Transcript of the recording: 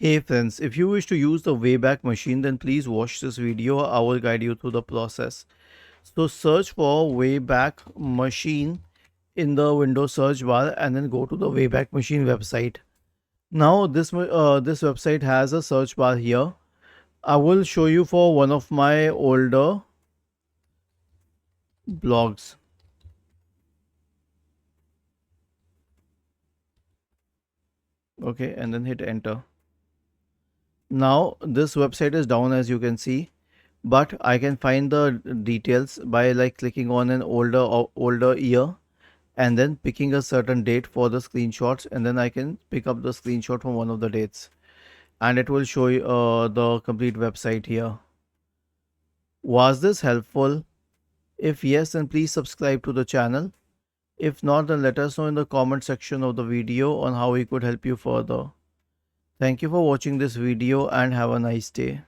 Hey friends, if you wish to use the Wayback Machine, then please watch this video. I will guide you through the process. So search for Wayback Machine in the Windows search bar and then go to the Wayback Machine website. Now this website has a search bar here. I will show you for one of my older blogs. Okay, and then hit enter. Now this website is down as you can see, but I can find the details by like clicking on an older year and then picking a certain date for the screenshots, and then I can pick up the screenshot from one of the dates and it will show you the complete website here. Was this helpful? If yes, then please subscribe to the channel. If not, then let us know in the comment section of the video on how we could help you further. Thank you for watching this video and have a nice day.